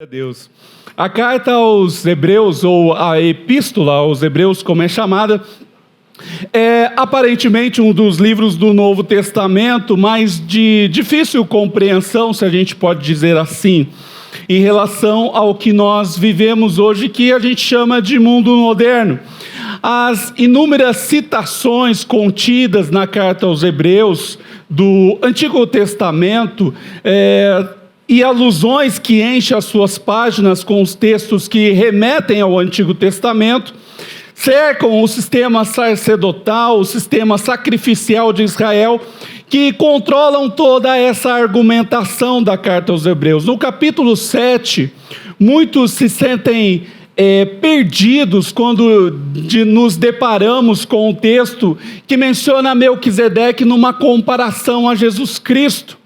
Deus. A carta aos Hebreus, ou a epístola aos Hebreus, como é chamada, é aparentemente um dos livros do Novo Testamento mais de difícil compreensão, se a gente pode dizer assim, em relação ao que nós vivemos hoje, que a gente chama de mundo moderno. As inúmeras citações contidas na carta aos Hebreus do Antigo Testamento, e alusões que enchem as suas páginas com os textos que remetem ao Antigo Testamento, cercam o sistema sacerdotal, o sistema sacrificial de Israel, que controlam toda essa argumentação da carta aos Hebreus. No capítulo 7, muitos se sentem perdidos quando nos deparamos com um texto que menciona Melquisedeque numa comparação a Jesus Cristo.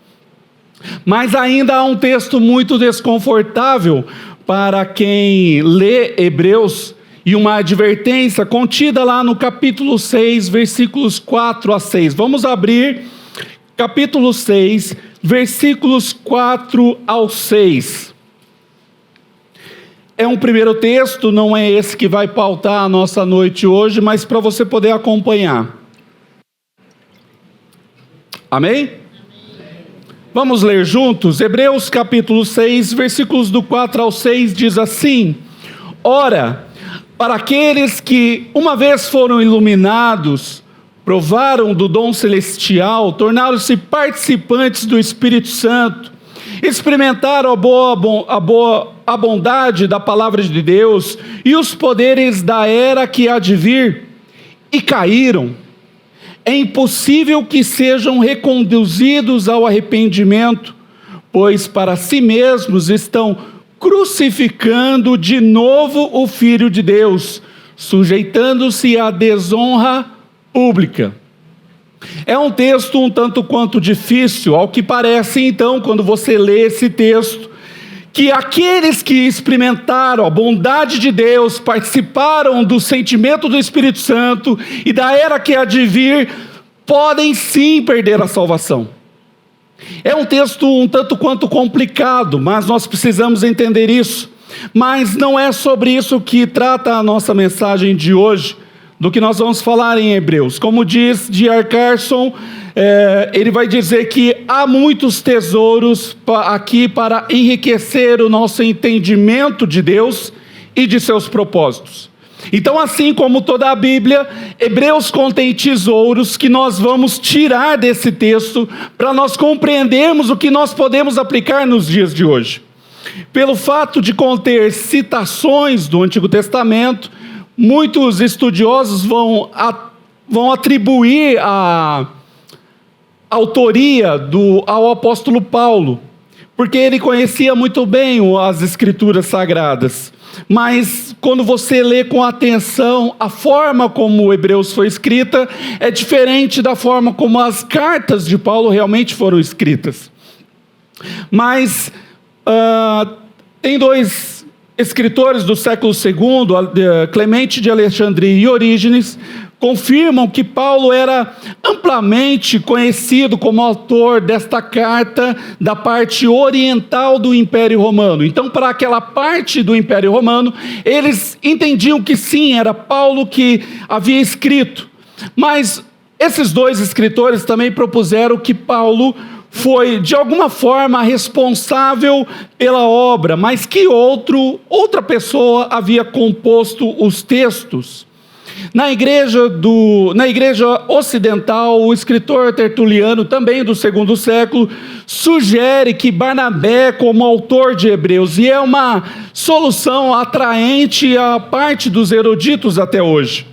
Mas ainda há um texto muito desconfortável para quem lê Hebreus, e uma advertência contida lá no capítulo 6, versículos 4 a 6. Vamos abrir capítulo 6, versículos 4 ao 6. É um primeiro texto, não é esse que vai pautar a nossa noite hoje, mas para você poder acompanhar. Amém? Vamos ler juntos? Hebreus capítulo 6, versículos do 4 ao 6 diz assim: Ora, para aqueles que uma vez foram iluminados, provaram do dom celestial, tornaram-se participantes do Espírito Santo, experimentaram a bondade da palavra de Deus e os poderes da era que há de vir, e caíram. É impossível que sejam reconduzidos ao arrependimento, pois para si mesmos estão crucificando de novo o Filho de Deus, sujeitando-se à desonra pública. É um texto um tanto quanto difícil, ao que parece então, quando você lê esse texto, que aqueles que experimentaram a bondade de Deus, participaram do sentimento do Espírito Santo e da era que há de vir, podem sim perder a salvação. É um texto um tanto quanto complicado, mas nós precisamos entender isso. Mas não é sobre isso que trata a nossa mensagem de hoje, do que nós vamos falar em Hebreus. Como diz D.A. Carson, ele vai dizer que há muitos tesouros aqui para enriquecer o nosso entendimento de Deus e de seus propósitos. Então, assim como toda a Bíblia, Hebreus contém tesouros que nós vamos tirar desse texto para nós compreendermos o que nós podemos aplicar nos dias de hoje. Pelo fato de conter citações do Antigo Testamento, muitos estudiosos vão atribuir a autoria ao apóstolo Paulo, porque ele conhecia muito bem as Escrituras Sagradas. Mas quando você lê com atenção, a forma como o Hebreus foi escrita é diferente da forma como as cartas de Paulo realmente foram escritas. Mas tem dois escritores do século II, Clemente de Alexandria e Orígenes, confirmam que Paulo era amplamente conhecido como autor desta carta da parte oriental do Império Romano. Então, para aquela parte do Império Romano, eles entendiam que sim, era Paulo que havia escrito. Mas esses dois escritores também propuseram que Paulo foi, de alguma forma, responsável pela obra, mas que outra pessoa havia composto os textos. Na igreja ocidental, o escritor Tertuliano, também do segundo século, sugere que Barnabé como autor de Hebreus, e é uma solução atraente à parte dos eruditos até hoje.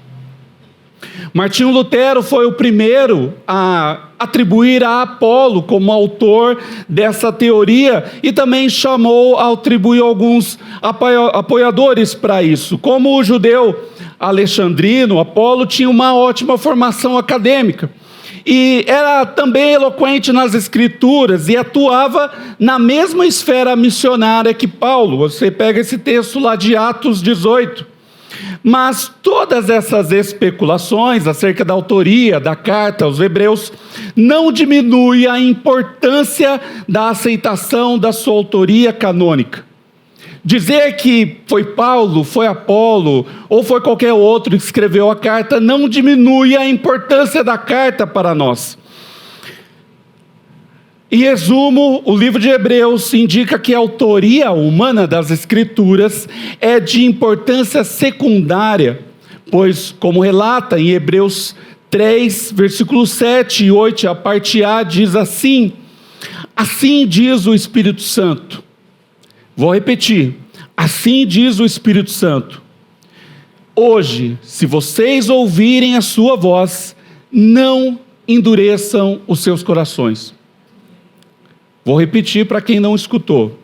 Martinho Lutero foi o primeiro a atribuir a Apolo como autor dessa teoria e também atribuiu alguns apoiadores para isso. Como o judeu alexandrino, Apolo tinha uma ótima formação acadêmica e era também eloquente nas Escrituras e atuava na mesma esfera missionária que Paulo. Você pega esse texto lá de Atos 18. Mas todas essas especulações acerca da autoria da carta aos Hebreus não diminui a importância da aceitação da sua autoria canônica. Dizer que foi Paulo, foi Apolo, ou foi qualquer outro que escreveu a carta, não diminui a importância da carta para nós. Em resumo, o livro de Hebreus indica que a autoria humana das Escrituras é de importância secundária, pois, como relata em Hebreus 3, versículos 7 e 8, a parte A diz assim: assim diz o Espírito Santo. Vou repetir: assim diz o Espírito Santo. Hoje, se vocês ouvirem a sua voz, não endureçam os seus corações. Vou repetir para quem não escutou.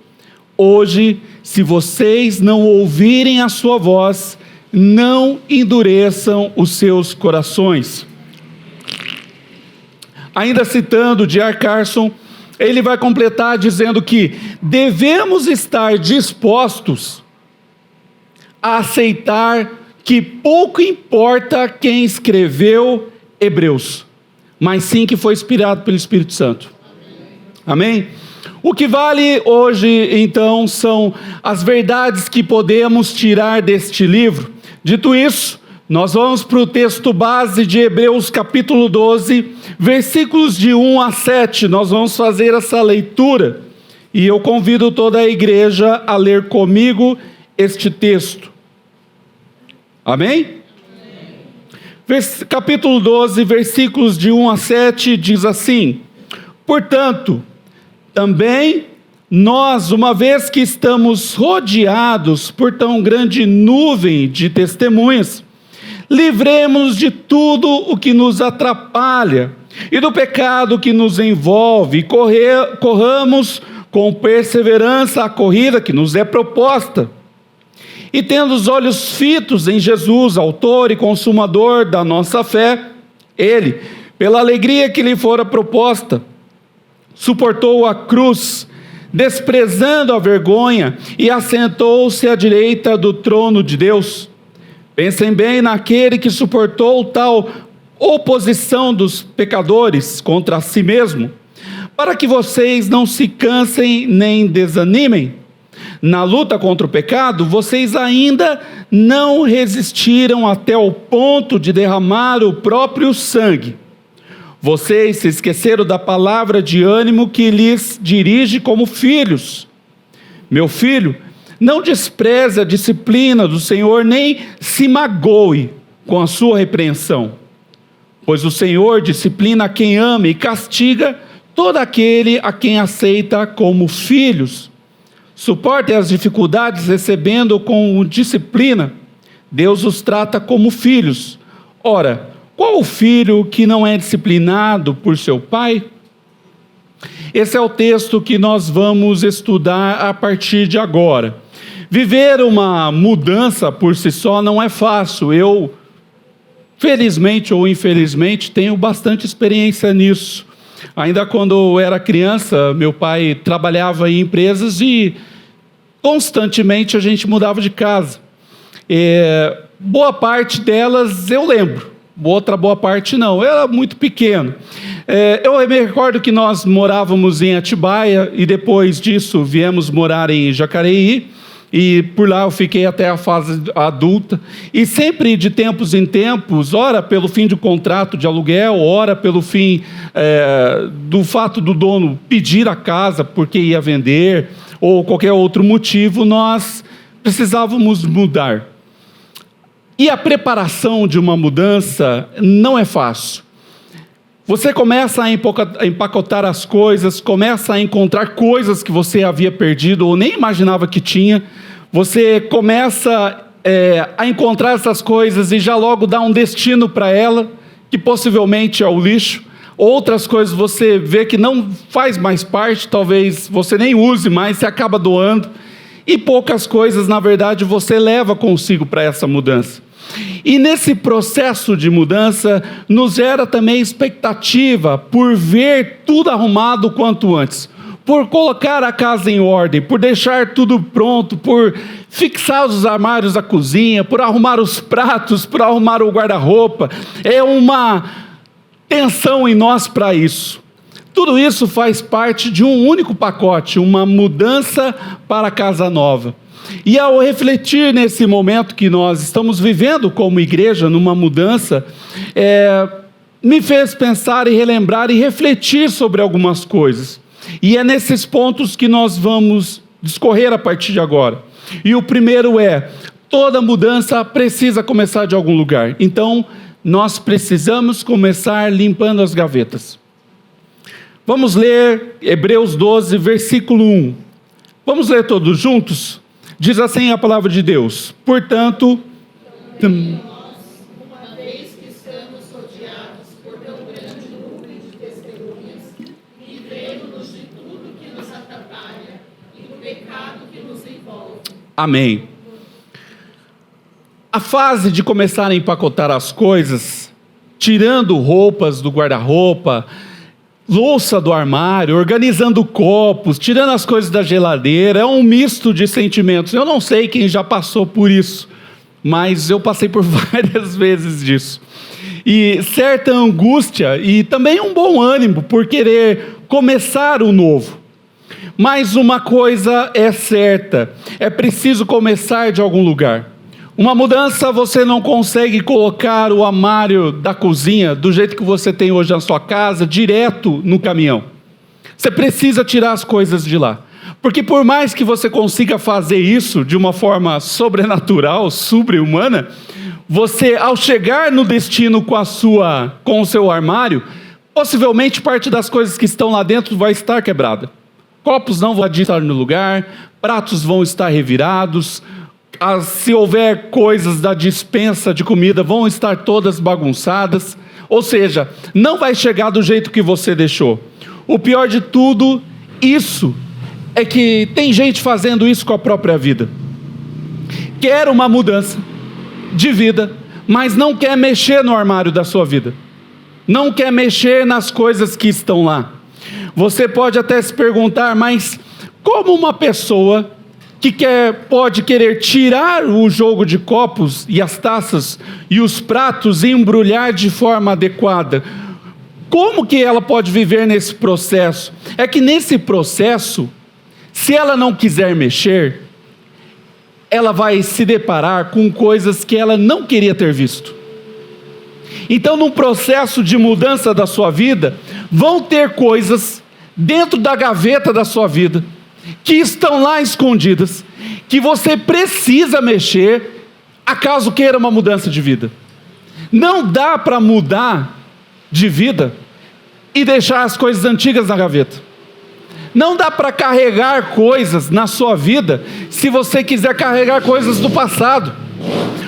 Hoje, se vocês não ouvirem a sua voz, não endureçam os seus corações. Ainda citando J.R. Carson, ele vai completar dizendo que devemos estar dispostos a aceitar que pouco importa quem escreveu Hebreus, mas sim que foi inspirado pelo Espírito Santo. Amém? O que vale hoje, então, são as verdades que podemos tirar deste livro. Dito isso, nós vamos para o texto base de Hebreus capítulo 12, versículos de 1 a 7. Nós vamos fazer essa leitura. E eu convido toda a igreja a ler comigo este texto. Amém? Capítulo 12, versículos de 1 a 7, diz assim: portanto, também nós, uma vez que estamos rodeados por tão grande nuvem de testemunhas, livremos de tudo o que nos atrapalha e do pecado que nos envolve, e corramos com perseverança a corrida que nos é proposta. E tendo os olhos fitos em Jesus, autor e consumador da nossa fé, ele, pela alegria que lhe fora proposta, suportou a cruz, desprezando a vergonha, e assentou-se à direita do trono de Deus. Pensem bem naquele que suportou tal oposição dos pecadores contra si mesmo, para que vocês não se cansem nem desanimem. Na luta contra o pecado, vocês ainda não resistiram até o ponto de derramar o próprio sangue. Vocês se esqueceram da palavra de ânimo que lhes dirige como filhos. Meu filho, não despreze a disciplina do Senhor, nem se magoe com a sua repreensão. Pois o Senhor disciplina a quem ama e castiga todo aquele a quem aceita como filhos. Suportem as dificuldades recebendo com disciplina. Deus os trata como filhos. Ora, qual o filho que não é disciplinado por seu pai? Esse é o texto que nós vamos estudar a partir de agora. Viver uma mudança por si só não é fácil. Eu, felizmente ou infelizmente, tenho bastante experiência nisso. Ainda quando eu era criança, meu pai trabalhava em empresas e constantemente a gente mudava de casa. Boa parte delas eu lembro. Outra boa parte não, eu era muito pequeno. Eu me recordo que nós morávamos em Atibaia e depois disso viemos morar em Jacareí, e por lá eu fiquei até a fase adulta, e sempre de tempos em tempos, ora pelo fim do contrato de aluguel, ora pelo fim do fato do dono pedir a casa porque ia vender, ou qualquer outro motivo, nós precisávamos mudar. E a preparação de uma mudança não é fácil. Você começa a empacotar as coisas, começa a encontrar coisas que você havia perdido ou nem imaginava que tinha. Você começa a encontrar essas coisas e já logo dá um destino para ela, que possivelmente é o lixo. Outras coisas você vê que não faz mais parte, talvez você nem use mais, você acaba doando. E poucas coisas, na verdade, você leva consigo para essa mudança. E nesse processo de mudança, nos gera também expectativa por ver tudo arrumado quanto antes, por colocar a casa em ordem, por deixar tudo pronto, por fixar os armários da cozinha, por arrumar os pratos, por arrumar o guarda-roupa. É uma tensão em nós para isso. Tudo isso faz parte de um único pacote, uma mudança para a casa nova. E ao refletir nesse momento que nós estamos vivendo como igreja, numa mudança, me fez pensar e relembrar e refletir sobre algumas coisas. E é nesses pontos que nós vamos discorrer a partir de agora. E o primeiro é: toda mudança precisa começar de algum lugar. Então, nós precisamos começar limpando as gavetas. Vamos ler Hebreus 12, versículo 1. Vamos ler todos juntos? Diz assim a palavra de Deus: portanto, nós, uma vez que estamos rodeados por tão grande número de testemunhas, livremos-nos de tudo que nos atrapalha e do pecado que nos envolve. Amém. A fase de começar a empacotar as coisas, tirando roupas do guarda-roupa, louça do armário, organizando copos, tirando as coisas da geladeira, é um misto de sentimentos. Eu não sei quem já passou por isso, mas eu passei por várias vezes disso. E certa angústia e também um bom ânimo por querer começar o novo. Mas uma coisa é certa: é preciso começar de algum lugar. Uma mudança, você não consegue colocar o armário da cozinha do jeito que você tem hoje na sua casa, direto no caminhão. Você precisa tirar as coisas de lá. Porque por mais que você consiga fazer isso de uma forma sobrenatural, sobre-humana, você, ao chegar no destino com o seu armário, possivelmente parte das coisas que estão lá dentro vai estar quebrada. Copos não vão estar no lugar, pratos vão estar revirados, se houver coisas da despensa de comida, vão estar todas bagunçadas. Ou seja, não vai chegar do jeito que você deixou. O pior de tudo, isso, é que tem gente fazendo isso com a própria vida. Quer uma mudança de vida, mas não quer mexer no armário da sua vida. Não quer mexer nas coisas que estão lá. Você pode até se perguntar: mas como uma pessoa que pode querer tirar o jogo de copos e as taças e os pratos e embrulhar de forma adequada, como que ela pode viver nesse processo? É que nesse processo, se ela não quiser mexer, ela vai se deparar com coisas que ela não queria ter visto. Então, num processo de mudança da sua vida, vão ter coisas dentro da gaveta da sua vida, que estão lá escondidas, que você precisa mexer, acaso queira uma mudança de vida. Não dá para mudar de vida e deixar as coisas antigas na gaveta. Não dá para carregar coisas na sua vida, se você quiser carregar coisas do passado.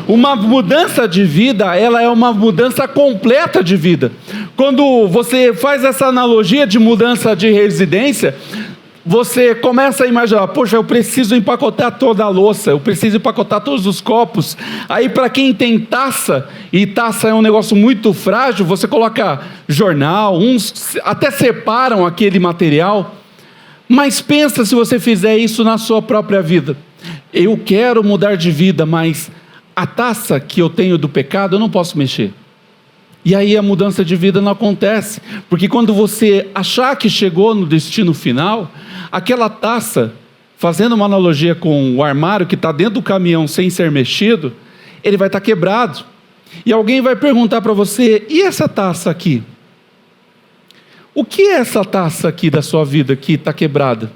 Uma mudança de vida, ela é uma mudança completa de vida. Quando você faz essa analogia de mudança de residência, você começa a imaginar: poxa, eu preciso empacotar toda a louça, eu preciso empacotar todos os copos. Aí, para quem tem taça, e taça é um negócio muito frágil, você coloca jornal, uns até separam aquele material. Mas pensa se você fizer isso na sua própria vida. Eu quero mudar de vida, mas a taça que eu tenho do pecado, eu não posso mexer. E aí a mudança de vida não acontece, porque quando você achar que chegou no destino final, aquela taça, fazendo uma analogia com o armário que está dentro do caminhão sem ser mexido, ele vai estar quebrado. E alguém vai perguntar para você: e essa taça aqui? O que é essa taça aqui da sua vida que está quebrada?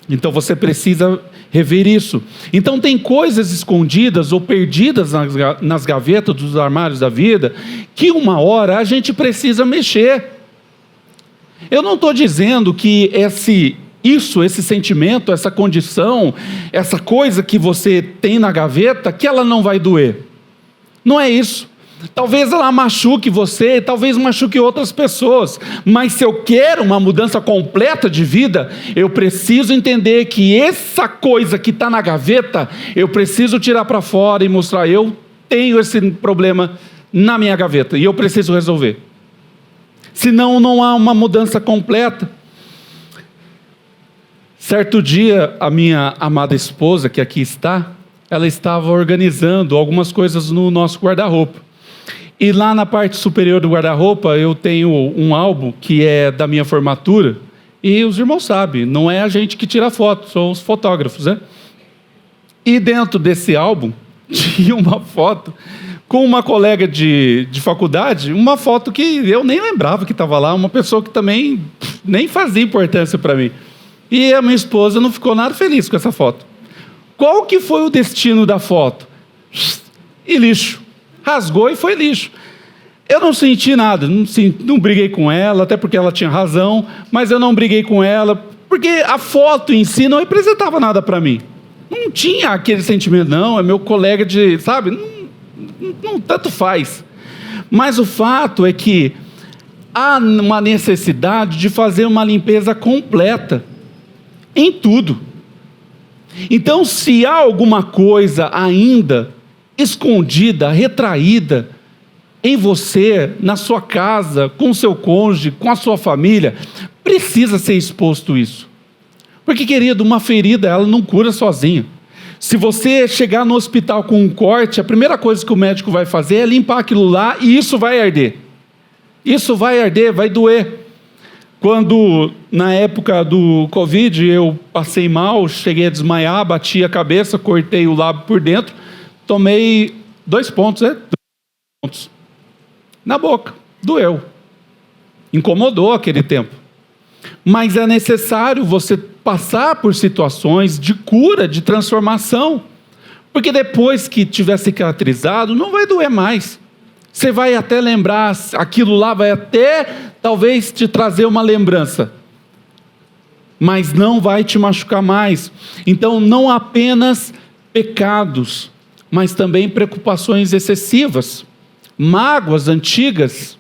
Então você precisa rever isso. Então tem coisas escondidas ou perdidas nas gavetas dos armários da vida, que uma hora a gente precisa mexer. Eu não estou dizendo que esse sentimento, essa condição, essa coisa que você tem na gaveta, que ela não vai doer. Não é isso. Talvez ela machuque você, talvez machuque outras pessoas, mas se eu quero uma mudança completa de vida, eu preciso entender que essa coisa que está na gaveta, eu preciso tirar para fora e mostrar: eu tenho esse problema na minha gaveta e eu preciso resolver. Senão não há uma mudança completa. Certo dia, a minha amada esposa, que aqui está, ela estava organizando algumas coisas no nosso guarda-roupa. E lá na parte superior do guarda-roupa eu tenho um álbum que é da minha formatura, e os irmãos sabem, não é a gente que tira foto, são os fotógrafos, né? E dentro desse álbum tinha uma foto com uma colega de faculdade, uma foto que eu nem lembrava que estava lá, uma pessoa que também nem fazia importância para mim. E a minha esposa não ficou nada feliz com essa foto. Qual que foi o destino da foto? E lixo. Rasgou e foi lixo. Eu não senti nada, não briguei com ela, até porque ela tinha razão, mas eu não briguei com ela, porque a foto em si não representava nada para mim. Não tinha aquele sentimento, não, é meu colega de, sabe, não tanto faz. Mas o fato é que há uma necessidade de fazer uma limpeza completa em tudo. Então, se há alguma coisa ainda escondida, retraída em você, na sua casa, com o seu cônjuge, com a sua família, precisa ser exposto isso. Porque, querido, uma ferida, ela não cura sozinha. Se você chegar no hospital com um corte, a primeira coisa que o médico vai fazer é limpar aquilo lá e isso vai arder. Isso vai arder, vai doer. Quando, na época do Covid, eu passei mal, cheguei a desmaiar, bati a cabeça, cortei o lábio por dentro, tomei 2 pontos, 2 pontos. Na boca, doeu. Incomodou aquele tempo. Mas é necessário você passar por situações de cura, de transformação. Porque depois que tiver cicatrizado, não vai doer mais. Você vai até lembrar, aquilo lá vai até, talvez, te trazer uma lembrança. Mas não vai te machucar mais. Então, não apenas pecados, mas também preocupações excessivas, mágoas antigas,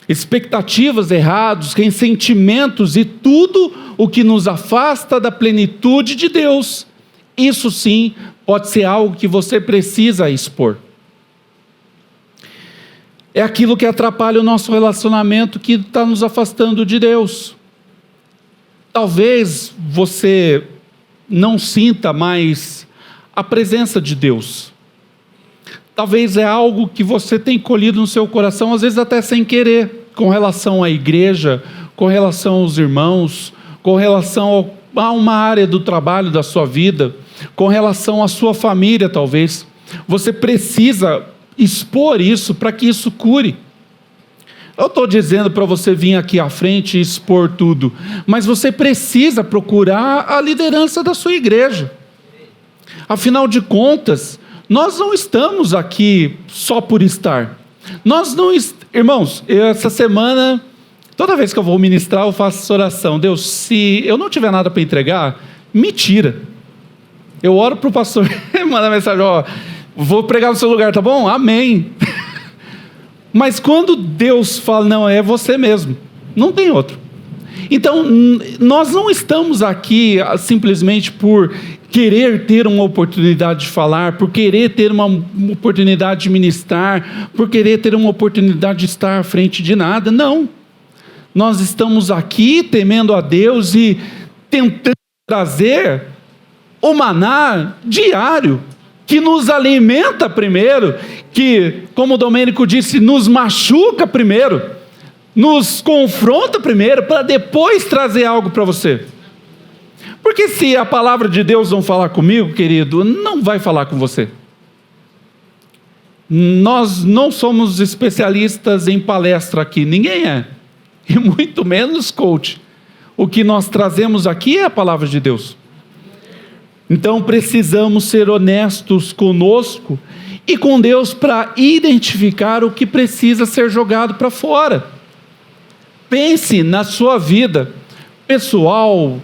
expectativas erradas, ressentimentos e tudo o que nos afasta da plenitude de Deus. Isso sim pode ser algo que você precisa expor. É aquilo que atrapalha o nosso relacionamento, que está nos afastando de Deus. Talvez você não sinta mais a presença de Deus. Talvez é algo que você tem colhido no seu coração, às vezes até sem querer, com relação à igreja, com relação aos irmãos, com relação a uma área do trabalho da sua vida, com relação à sua família, talvez. Você precisa expor isso para que isso cure. Eu estou dizendo para você vir aqui à frente e expor tudo, mas você precisa procurar a liderança da sua igreja. Afinal de contas, nós não estamos aqui só por estar. Irmãos, essa semana, toda vez que eu vou ministrar, eu faço essa oração. Deus, se eu não tiver nada para entregar, me tira. Eu oro para o pastor, manda mensagem, vou pregar no seu lugar, tá bom? Amém. Mas quando Deus fala, não, é você mesmo, não tem outro. Então, nós não estamos aqui simplesmente por querer ter uma oportunidade de falar, por querer ter uma oportunidade de ministrar, por querer ter uma oportunidade de estar à frente de nada, não. Nós estamos aqui temendo a Deus e tentando trazer o maná diário, que nos alimenta primeiro, que, como o Domênico disse, nos machuca primeiro, nos confronta primeiro, para depois trazer algo para você. Porque se a palavra de Deus não falar comigo, querido, não vai falar com você. Nós não somos especialistas em palestra aqui, ninguém é, e muito menos coach. O que nós trazemos aqui é a palavra de Deus. Então precisamos ser honestos conosco e com Deus para identificar o que precisa ser jogado para fora. Pense na sua vida pessoal,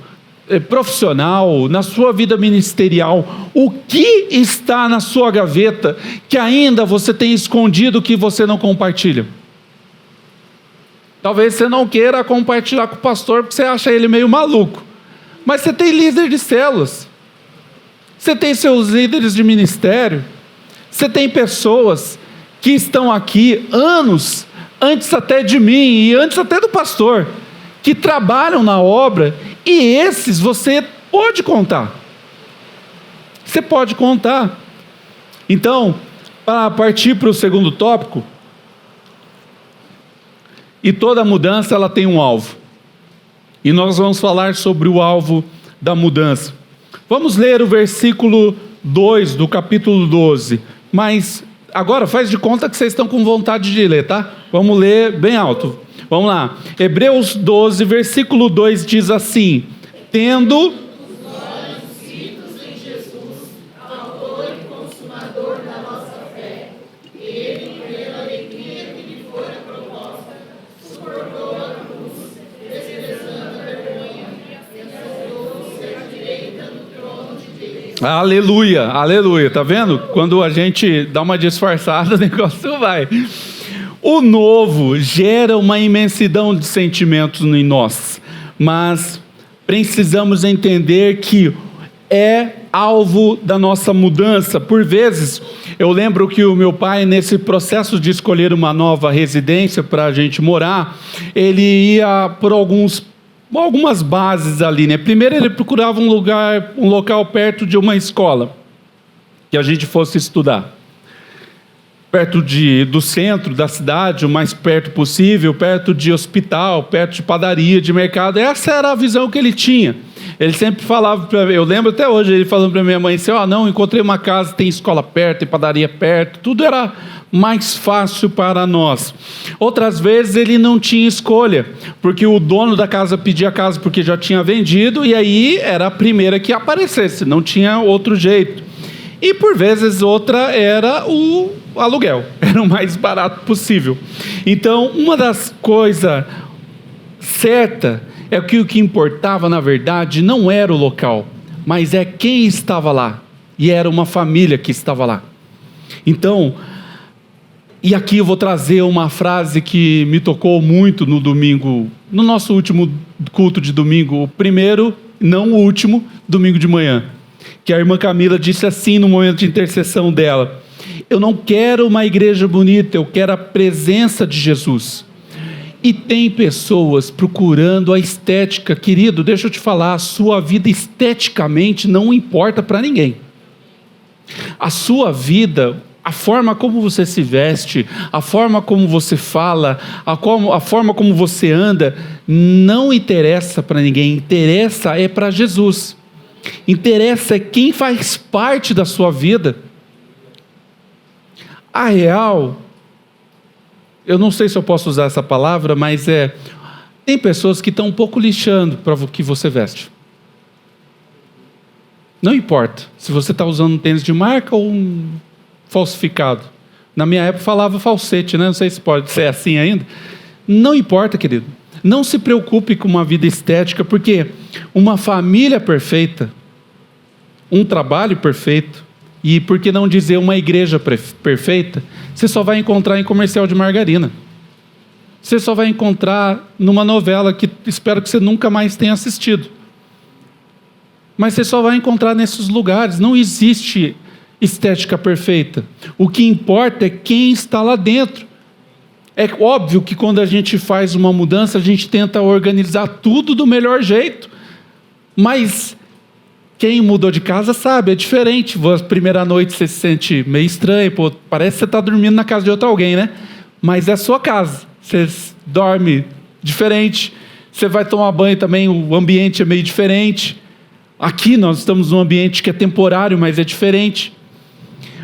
profissional, na sua vida ministerial, o que está na sua gaveta que ainda você tem escondido, que você não compartilha? Talvez você não queira compartilhar com o pastor porque você acha ele meio maluco, mas você tem líder de células, você tem seus líderes de ministério, você tem pessoas que estão aqui anos antes até de mim e antes até do pastor, que trabalham na obra, e esses você pode contar. Você pode contar. Então, para partir para o segundo tópico, e toda mudança ela tem um alvo. E nós vamos falar sobre o alvo da mudança. Vamos ler o versículo 2 do capítulo 12. Mas agora faz de conta que vocês estão com vontade de ler, tá? Vamos ler bem alto. Vamos lá. Hebreus 12, versículo 2 diz assim: tendo aleluia, aleluia, tá vendo? Quando a gente dá uma disfarçada, o negócio vai. O novo gera uma imensidão de sentimentos em nós, mas precisamos entender que é alvo da nossa mudança. Por vezes, eu lembro que o meu pai, nesse processo de escolher uma nova residência para a gente morar, ele ia por algumas bases ali, né? Primeiro ele procurava um local perto de uma escola, que a gente fosse estudar. Perto do centro da cidade, o mais perto possível, perto de hospital, perto de padaria, de mercado. Essa era a visão que ele tinha. Ele sempre falava para mim, eu lembro até hoje, ele falando para minha mãe assim, não, encontrei uma casa, tem escola perto, tem padaria perto, tudo era mais fácil para nós. Outras vezes ele não tinha escolha, porque o dono da casa pedia a casa porque já tinha vendido, e aí era a primeira que aparecesse, não tinha outro jeito. E por vezes outra era o aluguel, era o mais barato possível. Então, uma das coisas certas é que o que importava, na verdade, não era o local, mas é quem estava lá, e era uma família que estava lá. Então, e aqui eu vou trazer uma frase que me tocou muito no domingo, no nosso último culto de domingo, o primeiro, não o último, domingo de manhã, que a irmã Camila disse assim no momento de intercessão dela: eu não quero uma igreja bonita, eu quero a presença de Jesus. E tem pessoas procurando a estética. Querido, deixa eu te falar, a sua vida esteticamente não importa para ninguém. A sua vida, a forma como você se veste, a forma como você fala, a forma como você anda, não interessa para ninguém, interessa é para Jesus. Interessa é quem faz parte da sua vida. A real, eu não sei se eu posso usar essa palavra, mas tem pessoas que estão um pouco lixando para o que você veste. Não importa se você está usando um tênis de marca ou um falsificado. Na minha época falava falsete, né? Não sei se pode ser assim ainda. Não importa, querido. Não se preocupe com uma vida estética, porque uma família perfeita, um trabalho perfeito, e por que não dizer uma igreja perfeita, você só vai encontrar em comercial de margarina. Você só vai encontrar numa novela que espero que você nunca mais tenha assistido. Mas você só vai encontrar nesses lugares. Não existe estética perfeita. O que importa é quem está lá dentro. É óbvio que quando a gente faz uma mudança, a gente tenta organizar tudo do melhor jeito. Mas quem mudou de casa sabe, é diferente. A primeira noite você se sente meio estranho, parece que você está dormindo na casa de outro alguém, né? Mas é a sua casa, você dorme diferente, você vai tomar banho também, o ambiente é meio diferente. Aqui nós estamos num ambiente que é temporário, mas é diferente.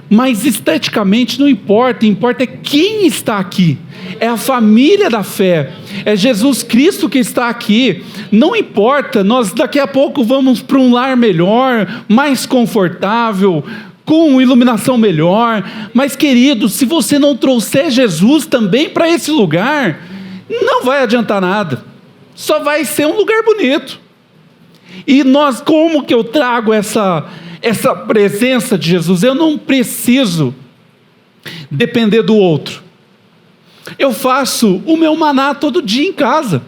Mas esteticamente não importa, importa é quem está aqui, é a família da fé, é Jesus Cristo que está aqui. Não importa, nós daqui a pouco vamos para um lar melhor, mais confortável, com iluminação melhor, mas querido, se você não trouxer Jesus também para esse lugar, não vai adiantar nada, só vai ser um lugar bonito. E nós, como que eu trago essa presença de Jesus? Eu não preciso depender do outro. Eu faço o meu maná todo dia em casa.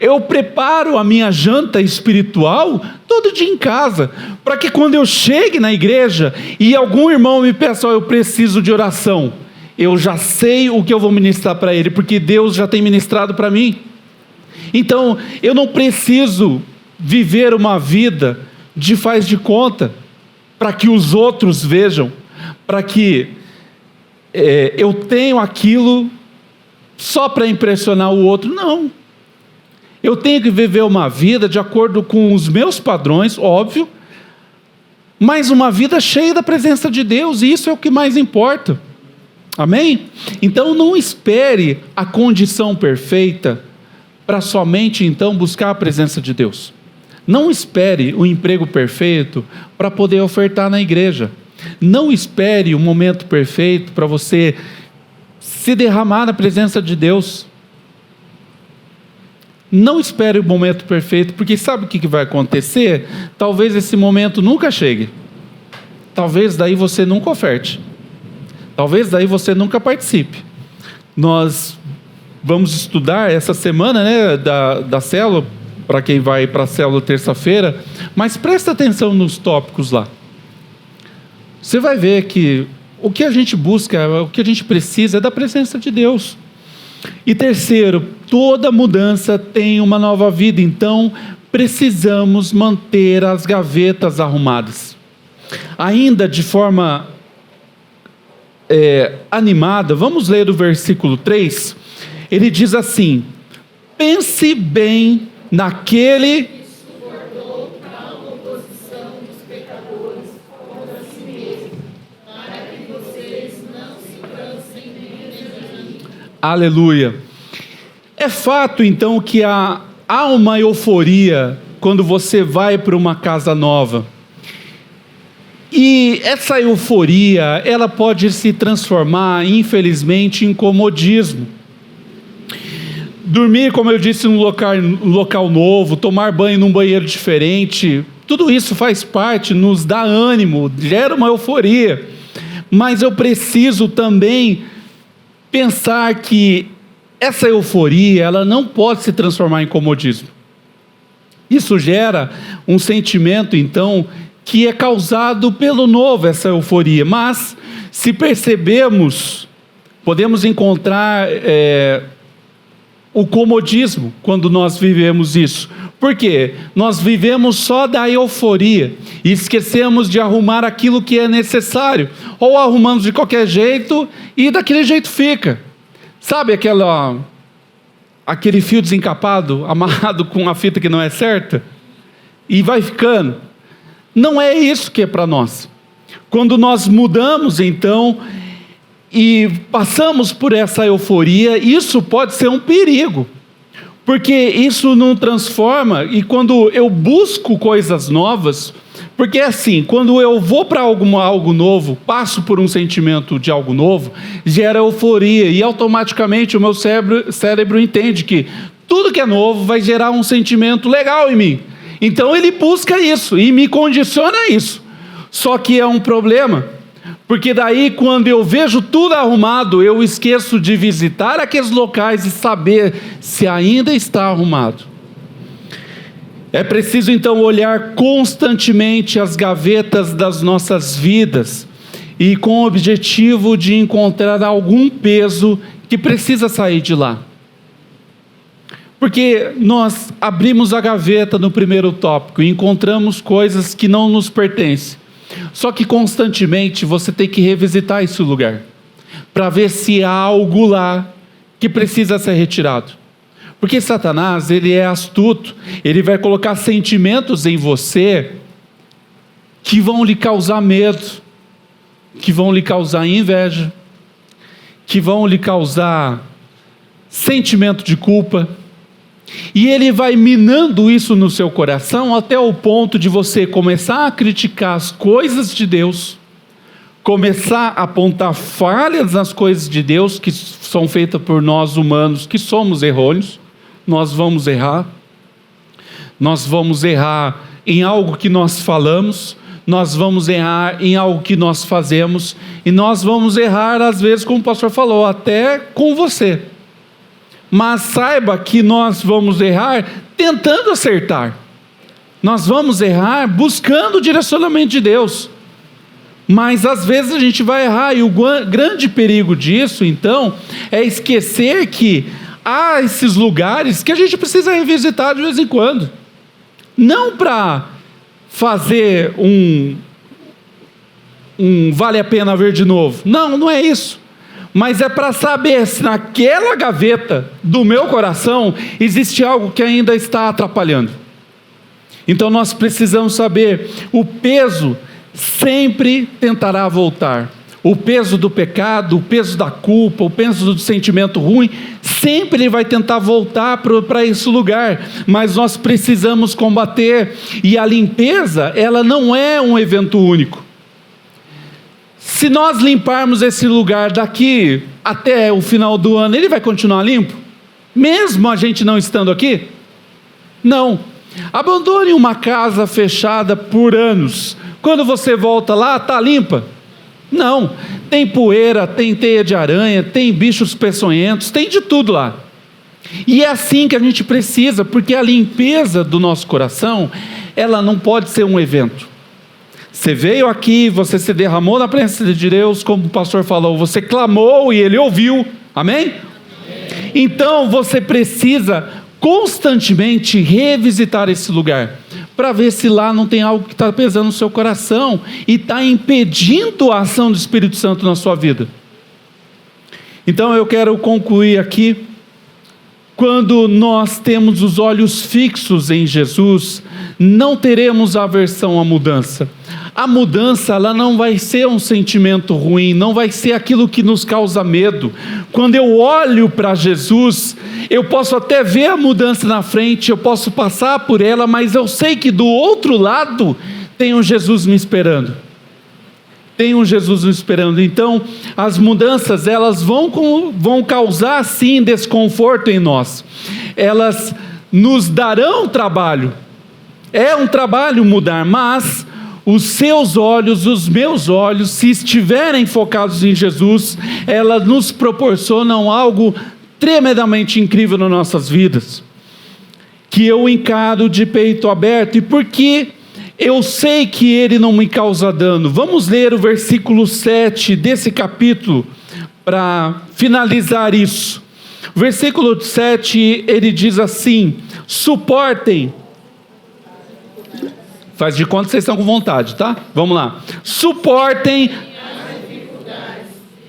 Eu preparo a minha janta espiritual todo dia em casa, para que quando eu chegue na igreja e algum irmão me peça, eu preciso de oração, eu já sei o que eu vou ministrar para ele, porque Deus já tem ministrado para mim. Então eu não preciso viver uma vida de faz de conta, para que os outros vejam, para que eu tenho aquilo só para impressionar o outro. Não, eu tenho que viver uma vida de acordo com os meus padrões, óbvio, mas uma vida cheia da presença de Deus, e isso é o que mais importa. Amém? Então não espere a condição perfeita para somente então buscar a presença de Deus. Não espere o emprego perfeito para poder ofertar na igreja. Não espere o momento perfeito para você se derramar na presença de Deus. Não espere o momento perfeito, porque sabe o que vai acontecer? Talvez esse momento nunca chegue. Talvez daí você nunca oferte. Talvez daí você nunca participe. Nós vamos estudar essa semana, né, da célula, para quem vai para a célula terça-feira, mas presta atenção nos tópicos lá. Você vai ver que o que a gente busca, o que a gente precisa é da presença de Deus. E terceiro, toda mudança tem uma nova vida, então precisamos manter as gavetas arrumadas. Ainda de forma animada, vamos ler o versículo 3, ele diz assim: pense bem naquele que suportou tal oposição dos pecadores contra si mesmo, para que vocês não se cansem nem desanimem. Aleluia. É fato então que há uma euforia quando você vai para uma casa nova. E essa euforia, ela pode se transformar, infelizmente, em comodismo. Dormir, como eu disse, num local novo, tomar banho num banheiro diferente, tudo isso faz parte, nos dá ânimo, gera uma euforia. Mas eu preciso também pensar que essa euforia, ela não pode se transformar em comodismo. Isso gera um sentimento, então, que é causado pelo novo, essa euforia. Mas, se percebemos, podemos encontrar o comodismo quando nós vivemos isso. Por quê? Nós vivemos só da euforia e esquecemos de arrumar aquilo que é necessário. Ou arrumamos de qualquer jeito e daquele jeito fica. Sabe aquele fio desencapado, amarrado com a fita que não é certa? E vai ficando. Não é isso que é para nós. Quando nós mudamos, então, e passamos por essa euforia, isso pode ser um perigo, porque isso não transforma. E quando eu busco coisas novas, porque é assim, quando eu vou para algo novo, passo por um sentimento de algo novo, gera euforia, e automaticamente o meu cérebro entende que tudo que é novo vai gerar um sentimento legal em mim. Então ele busca isso e me condiciona a isso. Só que é um problema, porque daí quando eu vejo tudo arrumado, eu esqueço de visitar aqueles locais e saber se ainda está arrumado. É preciso então olhar constantemente as gavetas das nossas vidas, e com o objetivo de encontrar algum peso que precisa sair de lá. Porque nós abrimos a gaveta no primeiro tópico e encontramos coisas que não nos pertencem. Só que constantemente você tem que revisitar esse lugar, para ver se há algo lá que precisa ser retirado. Porque Satanás, ele é astuto, ele vai colocar sentimentos em você que vão lhe causar medo, que vão lhe causar inveja, que vão lhe causar sentimento de culpa. E ele vai minando isso no seu coração até o ponto de você começar a criticar as coisas de Deus, começar a apontar falhas nas coisas de Deus que são feitas por nós humanos, que somos errôneos. Nós vamos errar em algo que nós falamos, nós vamos errar em algo que nós fazemos, e nós vamos errar às vezes, como o pastor falou, até com você. Mas saiba que nós vamos errar tentando acertar. Nós vamos errar buscando o direcionamento de Deus. Mas às vezes a gente vai errar, e o grande perigo disso, então, é esquecer que há esses lugares que a gente precisa revisitar de vez em quando. Não para fazer um vale a pena ver de novo. Não, não é isso. Mas é para saber se naquela gaveta do meu coração existe algo que ainda está atrapalhando. Então nós precisamos saber o peso sempre tentará voltar. O peso do pecado, o peso da culpa, o peso do sentimento ruim, sempre ele vai tentar voltar para esse lugar, mas nós precisamos combater, e a limpeza, ela não é um evento único. Se nós limparmos esse lugar daqui até o final do ano, ele vai continuar limpo? Mesmo a gente não estando aqui? Não. Abandone uma casa fechada por anos. Quando você volta lá, está limpa? Não. Tem poeira, tem teia de aranha, tem bichos peçonhentos, tem de tudo lá. E é assim que a gente precisa, porque a limpeza do nosso coração, ela não pode ser um evento. Você veio aqui, você se derramou na presença de Deus, como o pastor falou, você clamou e Ele ouviu, amém? Então você precisa constantemente revisitar esse lugar, para ver se lá não tem algo que está pesando no seu coração, e está impedindo a ação do Espírito Santo na sua vida. Então eu quero concluir aqui, quando nós temos os olhos fixos em Jesus, não teremos aversão à mudança. A mudança, ela não vai ser um sentimento ruim, não vai ser aquilo que nos causa medo. Quando eu olho para Jesus, eu posso até ver a mudança na frente, eu posso passar por ela, mas eu sei que do outro lado tem um Jesus me esperando. Tem um Jesus me esperando. Então, as mudanças, elas vão causar sim desconforto em nós. Elas nos darão trabalho. É um trabalho mudar, mas os seus olhos, os meus olhos, se estiverem focados em Jesus, elas nos proporcionam algo tremendamente incrível nas nossas vidas, que eu encaro de peito aberto, e porque eu sei que Ele não me causa dano. Vamos ler o versículo 7 desse capítulo, para finalizar isso. Versículo 7, ele diz assim: suportem. Faz de conta que vocês estão com vontade, tá? Vamos lá. Suportem as dificuldades,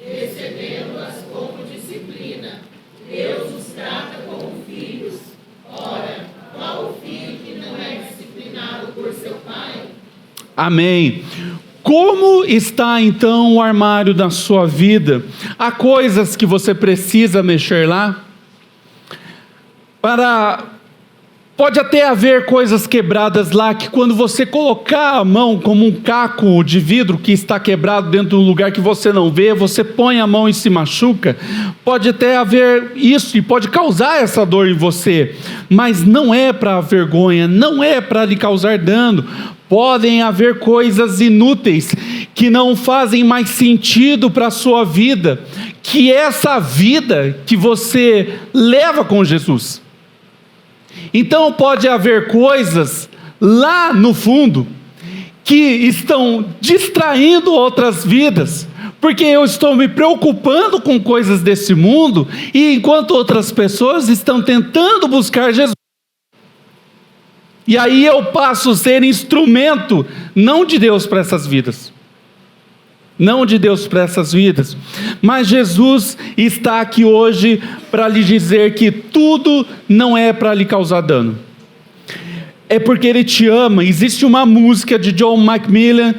recebendo-as como disciplina. Deus os trata como filhos. Ora, qual o filho que não é disciplinado por seu pai? Amém. Como está então o armário da sua vida? Há coisas que você precisa mexer lá? Pode até haver coisas quebradas lá, que quando você colocar a mão como um caco de vidro que está quebrado dentro de um lugar que você não vê, você põe a mão e se machuca. Pode até haver isso e pode causar essa dor em você, mas não é para vergonha, não é para lhe causar dano. Podem haver coisas inúteis que não fazem mais sentido para a sua vida, que é essa vida que você leva com Jesus. Então pode haver coisas lá no fundo que estão distraindo outras vidas, porque eu estou me preocupando com coisas desse mundo, e enquanto outras pessoas estão tentando buscar Jesus. E aí eu passo a ser instrumento, não de Deus para essas vidas. Não de Deus para essas vidas. Mas Jesus está aqui hoje para lhe dizer que tudo não é para lhe causar dano. É porque Ele te ama. Existe uma música de John Macmillan,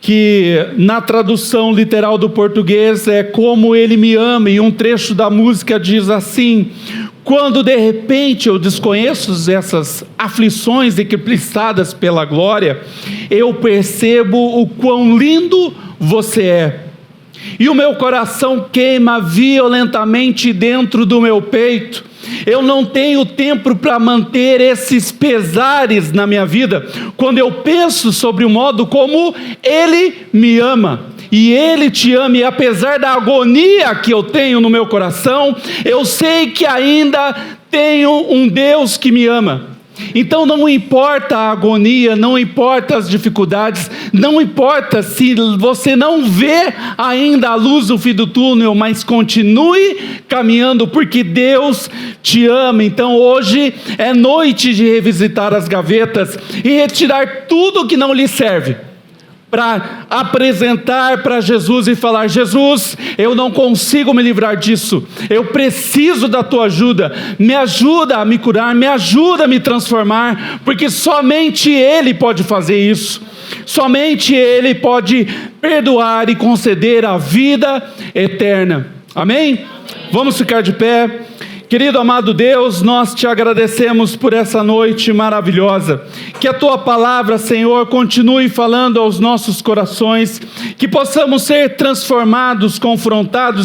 que na tradução literal do português é Como Ele Me Ama, e um trecho da música diz assim: quando de repente eu desconheço essas aflições eclipsadas pela glória, eu percebo o quão lindo você é, e o meu coração queima violentamente dentro do meu peito. Eu não tenho tempo para manter esses pesares na minha vida, quando eu penso sobre o modo como Ele me ama. E Ele te ama, e apesar da agonia que eu tenho no meu coração, eu sei que ainda tenho um Deus que me ama. Então não importa a agonia, não importa as dificuldades, não importa se você não vê ainda a luz do fim do túnel, mas continue caminhando, porque Deus te ama. Então hoje é noite de revisitar as gavetas e retirar tudo que não lhe serve, para apresentar para Jesus e falar: Jesus, eu não consigo me livrar disso, eu preciso da tua ajuda, me ajuda a me curar, me ajuda a me transformar, porque somente Ele pode fazer isso. Somente Ele pode perdoar e conceder a vida eterna. Amém? Vamos ficar de pé. Querido amado Deus, nós te agradecemos por essa noite maravilhosa. Que a tua palavra, Senhor, continue falando aos nossos corações, que possamos ser transformados, confrontados